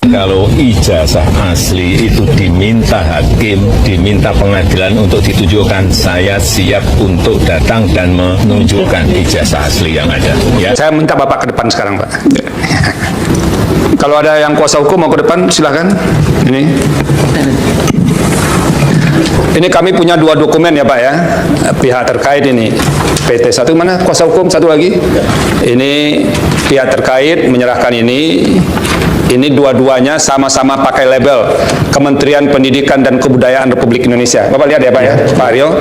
Kalau ijazah asli itu diminta hakim, diminta pengadilan untuk ditunjukkan, saya siap untuk datang dan menunjukkan ijazah asli yang ada. Ya. Saya minta Bapak ke depan sekarang, Pak. Kalau ada yang kuasa hukum mau ke depan, silakan. Ini kami punya 2 dokumen ya Pak ya, pihak terkait ini. PT 1 mana kuasa hukum, satu lagi. Ini pihak terkait menyerahkan ini. Ini dua-duanya sama-sama pakai label Kementerian Pendidikan dan Kebudayaan Republik Indonesia. Bapak lihat ya Pak ya, Pak Aryo.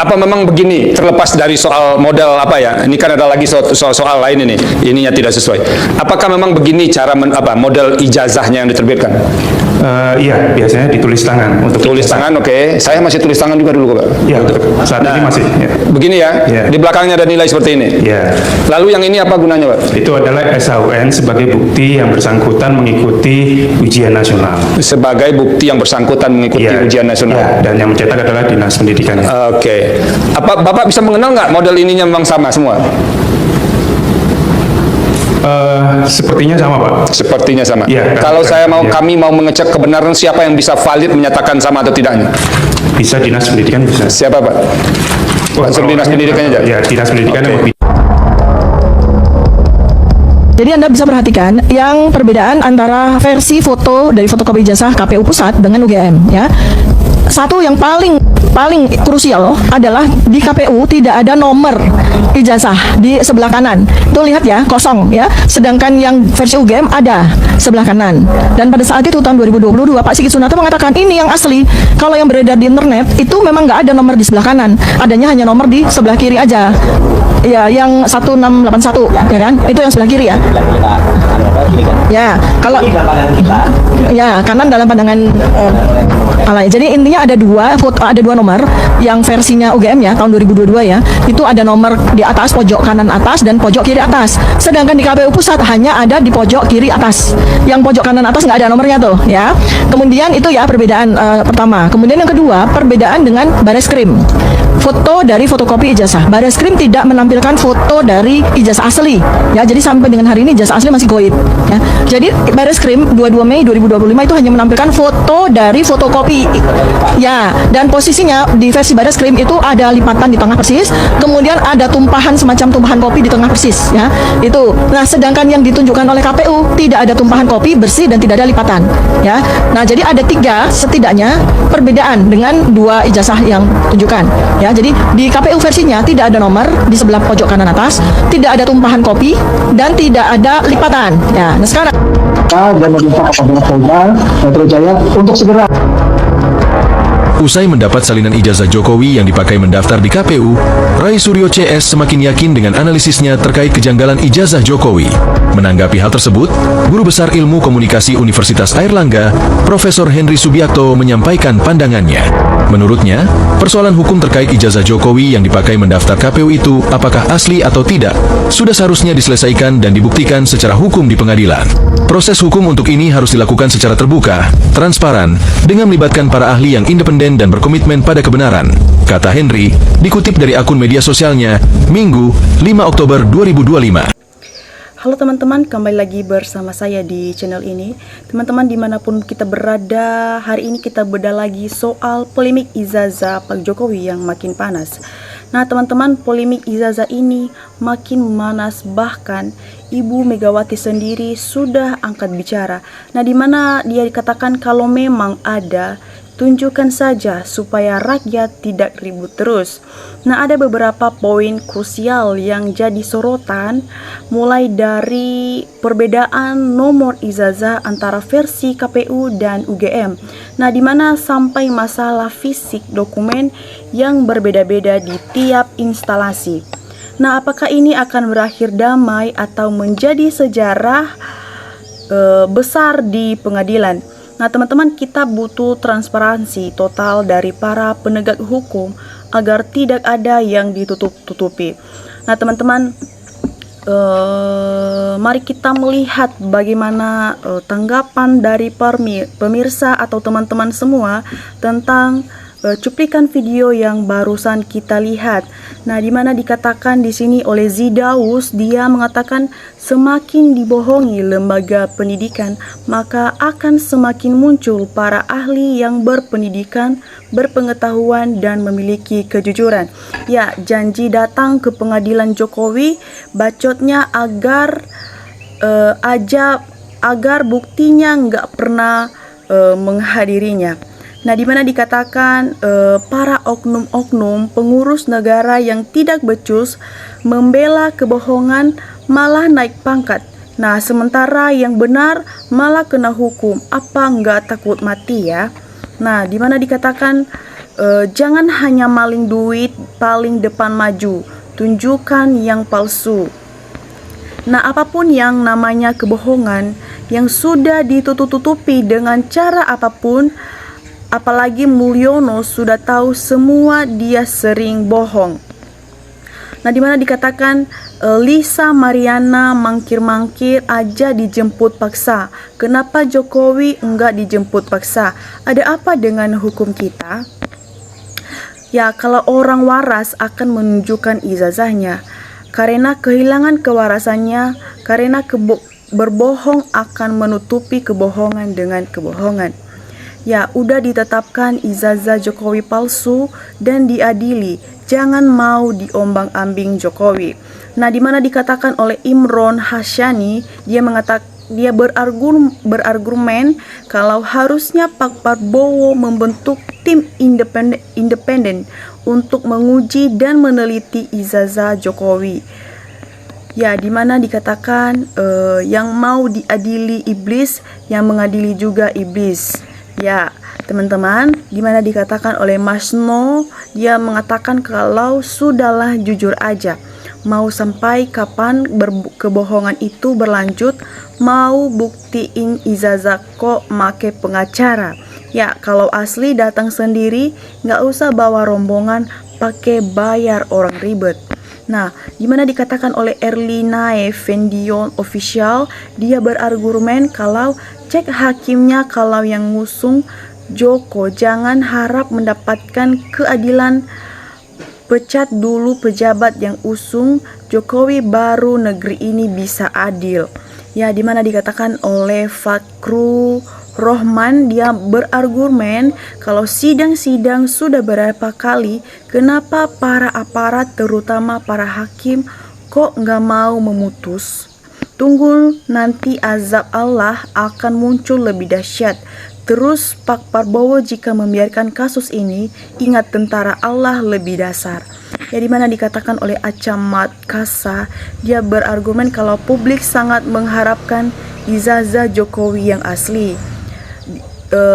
Apa memang begini, terlepas dari soal model apa ya, ini kan ada lagi soal lain ininya tidak sesuai. Apakah memang begini cara model ijazahnya yang diterbitkan? Iya, biasanya ditulis tangan. Untuk tulis tangan, oke. Saya masih tulis tangan juga dulu, Pak. Iya, saat ini masih. Ya. Begini ya, di belakangnya ada nilai seperti ini. Iya. Lalu yang ini apa gunanya, Pak? Itu adalah SHUN sebagai bukti yang bersangkutan mengikuti ujian nasional. Sebagai bukti yang bersangkutan mengikuti ujian nasional. Ya, dan yang mencetak adalah Dinas Pendidikan. Oke. Apa Bapak bisa mengenal nggak model ininya memang sama semua? Sepertinya sama Pak. Sepertinya sama. Ya, kalau kami mau mengecek kebenaran, siapa yang bisa valid menyatakan sama atau tidaknya? Bisa Dinas Pendidikan bisa. Siapa Pak? Langsung Dinas Pendidikannya aja? Ya, Dinas Pendidikan. Okay. Jadi Anda bisa perhatikan yang perbedaan antara versi foto dari fotokopi ijazah KPU Pusat dengan UGM ya. Satu yang paling krusial adalah di KPU tidak ada nomor ijazah di sebelah kanan. Tuh lihat ya, kosong ya. Sedangkan yang versi UGM ada sebelah kanan. Dan pada saat itu tahun 2022 Pak Sigit Sunarto mengatakan ini yang asli. Kalau yang beredar di internet itu memang nggak ada nomor di sebelah kanan. Adanya hanya nomor di sebelah kiri aja. Ya, yang 1681 ya kan? Itu yang sebelah kiri ya. Ya, kalau ya kanan dalam pandangan alay. Jadi intinya ada dua nomor yang versinya UGM ya tahun 2022 ya. Itu ada nomor di atas pojok kanan atas dan pojok kiri atas. Sedangkan di KPU Pusat hanya ada di pojok kiri atas. Yang pojok kanan atas nggak ada nomornya tuh ya. Kemudian itu ya perbedaan pertama. Kemudian yang kedua, perbedaan dengan Bareskrim. Foto dari fotokopi ijazah. Bareskrim tidak menampilkan foto dari ijazah asli. Ya, jadi sampai dengan hari ini ijazah asli masih goib. Ya. Jadi Bareskrim 22 Mei 2025 itu hanya menampilkan foto dari fotokopi. Ya, dan posisinya di versi Bareskrim itu ada lipatan di tengah persis, kemudian ada tumpahan semacam tumpahan kopi di tengah persis. Ya, itu. Nah, sedangkan yang ditunjukkan oleh KPU tidak ada tumpahan kopi bersih dan tidak ada lipatan. Ya, nah jadi ada 3 setidaknya perbedaan dengan 2 ijazah yang tunjukkan. Ya, jadi di KPU versinya tidak ada nomor di sebelah pojok kanan atas, tidak ada tumpahan kopi, dan tidak ada lipatan. Ya, nah sekarang dan meminta kepada Polda Metro Jaya untuk segera. Usai mendapat salinan ijazah Jokowi yang dipakai mendaftar di KPU, Rai Suryo CS semakin yakin dengan analisisnya terkait kejanggalan ijazah Jokowi. Menanggapi hal tersebut, Guru Besar Ilmu Komunikasi Universitas Airlangga, Profesor Henry Subiakto menyampaikan pandangannya. Menurutnya, persoalan hukum terkait ijazah Jokowi yang dipakai mendaftar KPU itu apakah asli atau tidak, sudah seharusnya diselesaikan dan dibuktikan secara hukum di pengadilan. Proses hukum untuk ini harus dilakukan secara terbuka, transparan, dengan melibatkan para ahli yang independen dan berkomitmen pada kebenaran, kata Henry, dikutip dari akun media sosialnya, Minggu, 5 Oktober 2025. Halo teman-teman, kembali lagi bersama saya di channel ini. Teman-teman dimanapun kita berada, hari ini kita bedah lagi soal polemik ijazah Pak Jokowi yang makin panas. Nah teman-teman, polemik ijazah ini makin memanas, bahkan Ibu Megawati sendiri sudah angkat bicara. Nah dimana dia dikatakan kalau memang ada, tunjukkan saja supaya rakyat tidak ribut terus. Nah ada beberapa poin krusial yang jadi sorotan, mulai dari perbedaan nomor ijazah antara versi KPU dan UGM. Nah dimana sampai masalah fisik dokumen yang berbeda-beda di tiap instalasi. Nah apakah ini akan berakhir damai atau menjadi sejarah besar di pengadilan? Nah teman-teman, kita butuh transparansi total dari para penegak hukum agar tidak ada yang ditutup-tutupi. Nah teman-teman, mari kita melihat bagaimana tanggapan dari pemirsa atau teman-teman semua tentang cuplikan video yang barusan kita lihat. Nah, di mana dikatakan di sini oleh Zidaus, dia mengatakan semakin dibohongi lembaga pendidikan, maka akan semakin muncul para ahli yang berpendidikan, berpengetahuan dan memiliki kejujuran. Ya, janji datang ke pengadilan Jokowi, bacotnya agar buktinya nggak pernah menghadirinya. Nah, di mana dikatakan para oknum-oknum pengurus negara yang tidak becus membela kebohongan malah naik pangkat. Nah, sementara yang benar malah kena hukum. Apa nggak takut mati ya? Nah, di mana dikatakan jangan hanya maling duit paling depan maju, tunjukkan yang palsu. Nah, apapun yang namanya kebohongan yang sudah ditutup-tutupi dengan cara apapun, apalagi Mulyono sudah tahu semua dia sering bohong. Nah, di mana dikatakan Lisa Mariana mangkir-mangkir aja dijemput paksa. Kenapa Jokowi enggak dijemput paksa? Ada apa dengan hukum kita? Ya, kalau orang waras akan menunjukkan ijazahnya. Karena kehilangan kewarasannya, karena berbohong akan menutupi kebohongan dengan kebohongan. Ya, udah ditetapkan ijazah Jokowi palsu dan diadili. Jangan mau diombang-ambing Jokowi. Nah, di mana dikatakan oleh Imron Hasyani, dia berargumen kalau harusnya Pak Prabowo membentuk tim independen untuk menguji dan meneliti ijazah Jokowi. Ya, di mana dikatakan yang mau diadili iblis, yang mengadili juga iblis. Ya, teman-teman, di mana dikatakan oleh Mas No, dia mengatakan kalau sudahlah jujur aja. Mau sampai kapan kebohongan itu berlanjut? Mau buktiin ijazah kok make pengacara? Ya, kalau asli datang sendiri, nggak usah bawa rombongan pakai bayar orang ribet. Nah, dimana dikatakan oleh Erlinae Vendion Official, dia berargumen kalau cek hakimnya kalau yang ngusung Joko jangan harap mendapatkan keadilan. Pecat dulu pejabat yang usung Jokowi baru negeri ini bisa adil. Ya, dimana dikatakan oleh Fakru Rohman, dia berargumen kalau sidang-sidang sudah berapa kali, kenapa para aparat terutama para hakim kok nggak mau memutus? Tunggu nanti azab Allah akan muncul lebih dahsyat. Terus Pak Prabowo jika membiarkan kasus ini, ingat tentara Allah lebih dasar. Ya, dimana dikatakan oleh Acamat Kasa, dia berargumen kalau publik sangat mengharapkan ijazah Jokowi yang asli.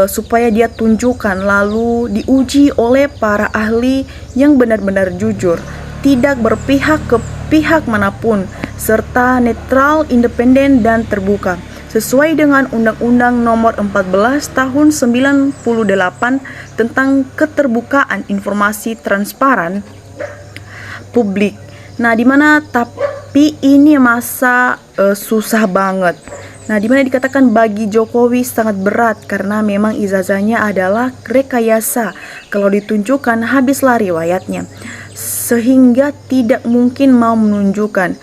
Supaya dia tunjukkan lalu diuji oleh para ahli yang benar-benar jujur, tidak berpihak ke pihak manapun, serta netral, independen dan terbuka sesuai dengan Undang-Undang Nomor 14 Tahun 98 tentang keterbukaan informasi transparan publik. Nah, dimana tapi ini masa susah banget. Nah, dimana dikatakan bagi Jokowi sangat berat karena memang ijazahnya adalah rekayasa. Kalau ditunjukkan habislah riwayatnya, sehingga tidak mungkin mau menunjukkan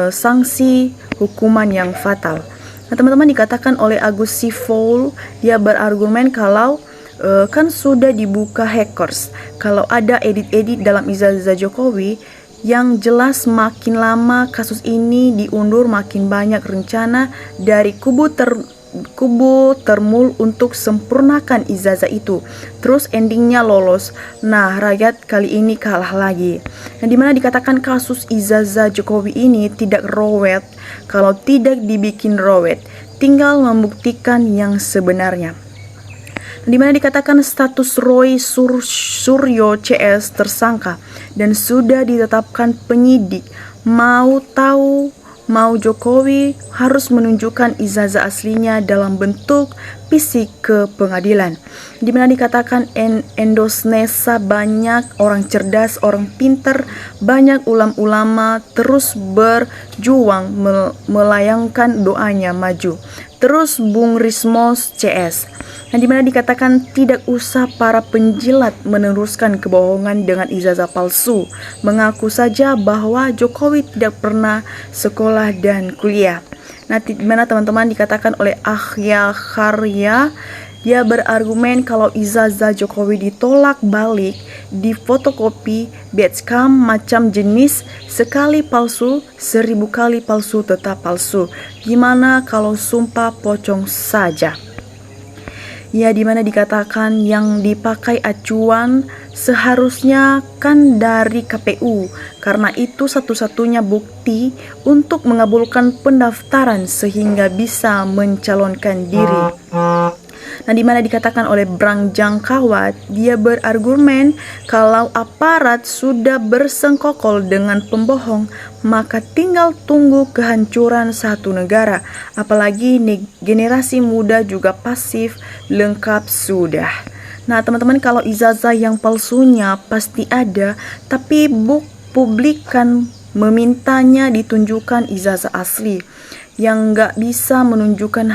sanksi hukuman yang fatal. Nah, teman-teman, dikatakan oleh Agus Sifol, dia berargumen kalau kan sudah dibuka hackers. Kalau ada edit-edit dalam ijazah Jokowi, yang jelas makin lama kasus ini diundur makin banyak rencana dari kubu termul untuk sempurnakan ijazah itu. Terus endingnya lolos. Nah, rakyat kali ini kalah lagi. Nah, dimana dikatakan kasus ijazah Jokowi ini tidak rawet kalau tidak dibikin rawet. Tinggal membuktikan yang sebenarnya. Di mana dikatakan status Roy Suryo CS tersangka dan sudah ditetapkan penyidik. Mau tahu, mau Jokowi harus menunjukkan ijazah aslinya dalam bentuk fisik ke pengadilan. Di mana dikatakan Indonesia banyak orang cerdas, orang pintar, banyak ulama terus berjuang melayangkan doanya maju. Terus Bung Rismos CS. Nah, di mana dikatakan tidak usah para penjilat meneruskan kebohongan dengan ijazah palsu. Mengaku saja bahwa Jokowi tidak pernah sekolah dan kuliah. Nah, di mana teman-teman dikatakan oleh Ahya Kharya, dia berargumen kalau ijazah Jokowi ditolak balik, difotokopi, batchcam macam jenis, sekali palsu, 1000 kali palsu tetap palsu. Gimana kalau sumpah pocong saja? Ya, dimana dikatakan yang dipakai acuan seharusnya kan dari KPU, karena itu satu-satunya bukti untuk mengabulkan pendaftaran sehingga bisa mencalonkan diri. Nah, dimana dikatakan oleh Brang Jangkawat, dia berargumen kalau aparat sudah bersengkokol dengan pembohong, maka tinggal tunggu kehancuran satu negara. Apalagi generasi muda juga pasif, lengkap sudah. Nah, teman-teman, kalau ijazah yang palsunya pasti ada, tapi publik kan memintanya ditunjukkan ijazah asli yang nggak bisa menunjukkan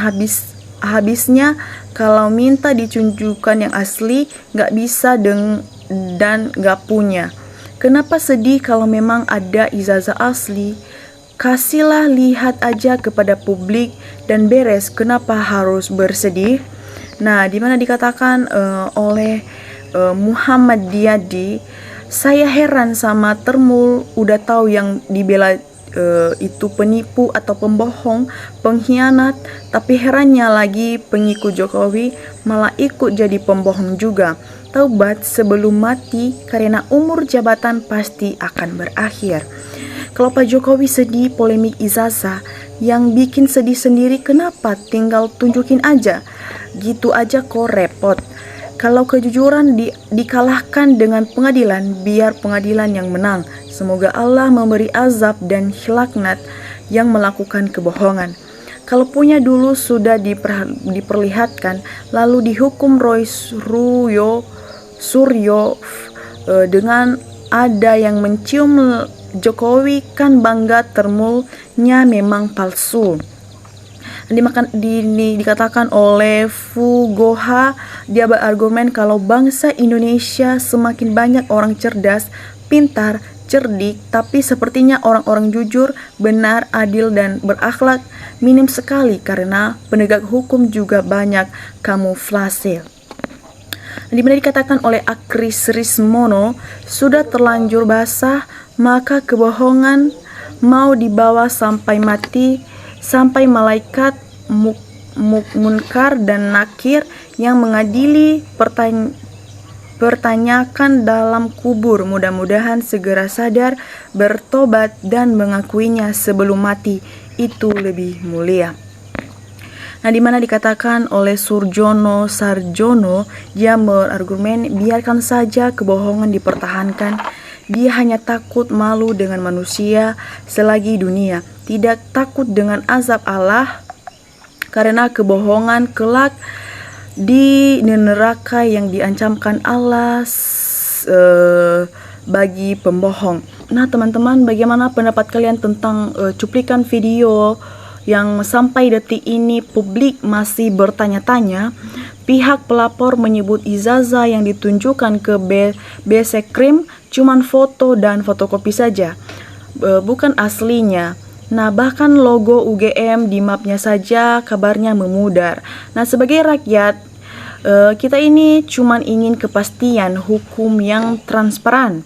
habisnya. Kalau minta ditunjukkan yang asli nggak bisa dan nggak punya. Kenapa sedih kalau memang ada ijazah asli? Kasihlah lihat aja kepada publik dan beres. Kenapa harus bersedih? Nah, dimana dikatakan oleh Muhammad Diadi, saya heran sama Termul, udah tahu yang dibela itu penipu atau pembohong, pengkhianat, tapi herannya lagi pengikut Jokowi malah ikut jadi pembohong juga. Taubat sebelum mati karena umur jabatan pasti akan berakhir. Kalau Pak Jokowi sedih polemik ijazah, yang bikin sedih sendiri kenapa? Tinggal tunjukin aja. Gitu aja kok repot. Kalau kejujuran dikalahkan dengan pengadilan, biar pengadilan yang menang. Semoga Allah memberi azab dan laknat yang melakukan kebohongan. Kalau punya dulu sudah diperlihatkan, lalu dihukum Roy Suryo dengan ada yang mencium Jokowi kan bangga Termulnya memang palsu. Dikatakan oleh Fugoha, dia berargumen kalau bangsa Indonesia semakin banyak orang cerdas, pintar, cerdik, tapi sepertinya orang-orang jujur, benar, adil, dan berakhlak minim sekali karena penegak hukum juga banyak kamuflase. Di mana dikatakan oleh Akris Rismono, sudah terlanjur basah, maka kebohongan mau dibawa sampai mati, sampai malaikat munkar dan nakir yang mengadili pertanyakan dalam kubur. Mudah-mudahan segera sadar, bertobat dan mengakuinya sebelum mati. Itu lebih mulia. Nah, di mana dikatakan oleh Surjono Sarjono, dia berargumen biarkan saja kebohongan dipertahankan. Dia hanya takut malu dengan manusia selagi dunia, tidak takut dengan azab Allah karena kebohongan kelak di neraka yang diancamkan Allah bagi pembohong. Nah, teman-teman, bagaimana pendapat kalian tentang cuplikan video yang sampai detik ini publik masih bertanya-tanya? Pihak pelapor menyebut ijazah yang ditunjukkan ke BC Krim cuman foto dan fotokopi saja, bukan aslinya. Nah, bahkan logo UGM di mapnya saja kabarnya memudar. Nah, sebagai rakyat, kita ini cuman ingin kepastian hukum yang transparan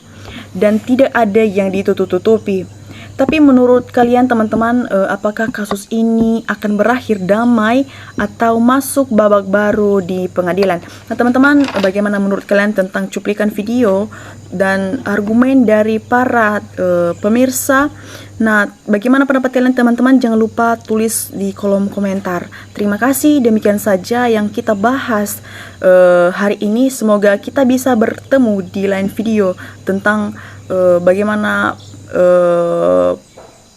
dan tidak ada yang ditutup-tutupi. Tapi menurut kalian teman-teman, apakah kasus ini akan berakhir damai atau masuk babak baru di pengadilan? Nah, teman-teman, bagaimana menurut kalian tentang cuplikan video dan argumen dari para pemirsa? Nah, bagaimana pendapat kalian teman-teman? Jangan lupa tulis di kolom komentar. Terima kasih, demikian saja yang kita bahas hari ini. Semoga kita bisa bertemu di lain video tentang bagaimana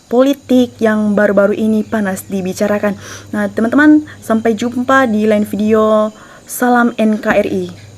politik yang baru-baru ini panas dibicarakan. Nah, teman-teman, sampai jumpa di lain video. Salam NKRI.